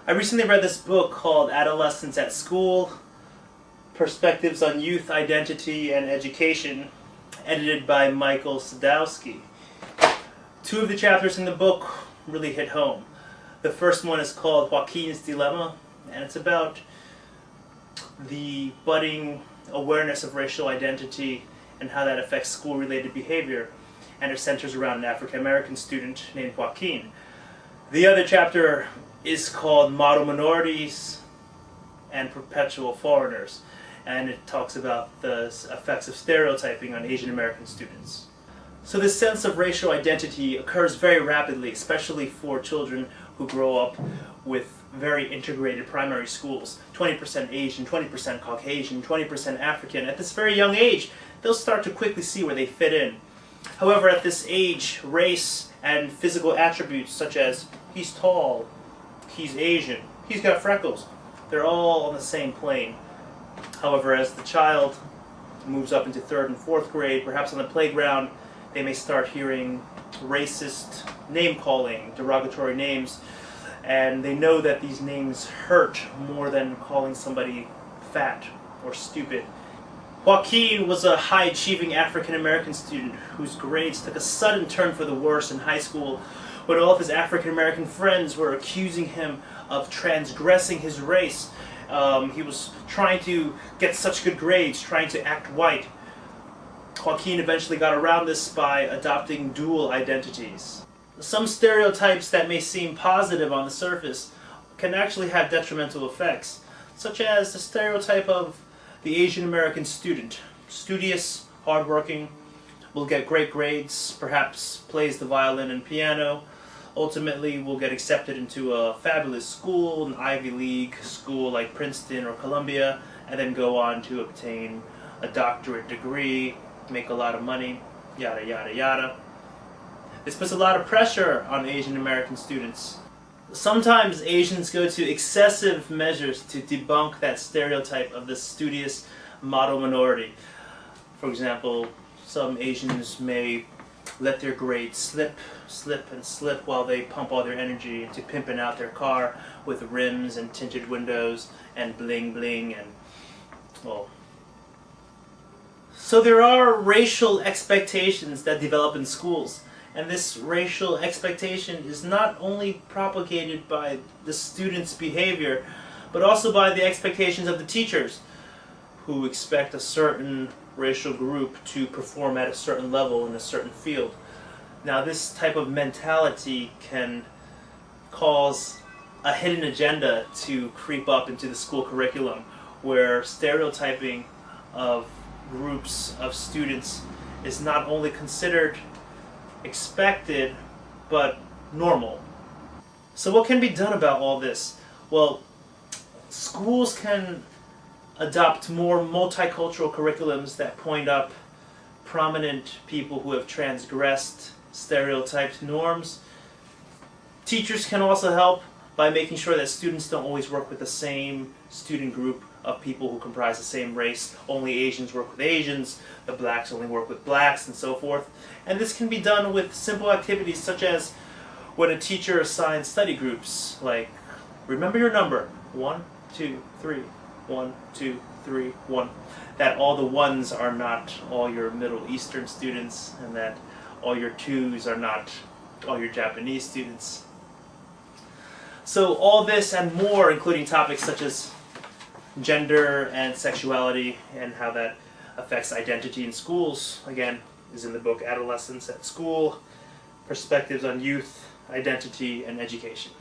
I recently read this book called Adolescence at School, Perspectives on Youth, Identity, and Education, edited by Michael Sadowski. Two of the chapters in the book really hit home. The first one is called Joaquin's Dilemma, and it's about the budding awareness of racial identity and how that affects school-related behavior, and it centers around an African-American student named Joaquin. The other chapter is called Model Minorities and Perpetual Foreigners, and it talks about the effects of stereotyping on Asian American students. So this sense of racial identity occurs very rapidly, especially for children who grow up with very integrated primary schools. 20% Asian, 20% Caucasian, 20% African. At this very young age, they'll start to quickly see where they fit in. However, at this age, race and physical attributes such as he's tall, he's Asian, he's got freckles, they're all on the same plane. However, as the child moves up into 3rd and 4th grade, perhaps on the playground, they may start hearing racist name-calling, derogatory names, and they know that these names hurt more than calling somebody fat or stupid. Joaquin was a high-achieving African-American student whose grades took a sudden turn for the worse in high school when all of his African-American friends were accusing him of transgressing his race. He was trying to get such good grades, trying to act white. Joaquin eventually got around this by adopting dual identities. Some stereotypes that may seem positive on the surface can actually have detrimental effects, such as the stereotype of the Asian American student. Studious, hardworking, will get great grades, perhaps plays the violin and piano, ultimately will get accepted into a fabulous school, an Ivy League school like Princeton or Columbia, and then go on to obtain a doctorate degree, make a lot of money, yada yada yada. This puts a lot of pressure on Asian American students. Sometimes Asians go to excessive measures to debunk that stereotype of the studious model minority. For example, some Asians may let their grades slip while they pump all their energy into pimping out their car with rims and tinted windows and bling bling and, well. So there are racial expectations that develop in schools, and this racial expectation is not only propagated by the students' behavior, but also by the expectations of the teachers, who expect a certain racial group to perform at a certain level in a certain field. Now, this type of mentality can cause a hidden agenda to creep up into the school curriculum, where stereotyping of groups of students is not only considered expected, but normal. So what can be done about all this? Well, schools can adopt more multicultural curriculums that point up prominent people who have transgressed stereotyped norms. Teachers can also help by making sure that students don't always work with the same student group of people who comprise the same race. Only Asians work with Asians, the blacks only work with blacks, and so forth. And this can be done with simple activities such as when a teacher assigns study groups, like, remember your number, 1, 2, 3, 1, 2, 3, 1. That all the ones are not all your Middle Eastern students, and that all your twos are not all your Japanese students. So all this and more, including topics such as gender and sexuality and how that affects identity in schools, again, is in the book Adolescence at School, Perspectives on Youth, Identity, and Education.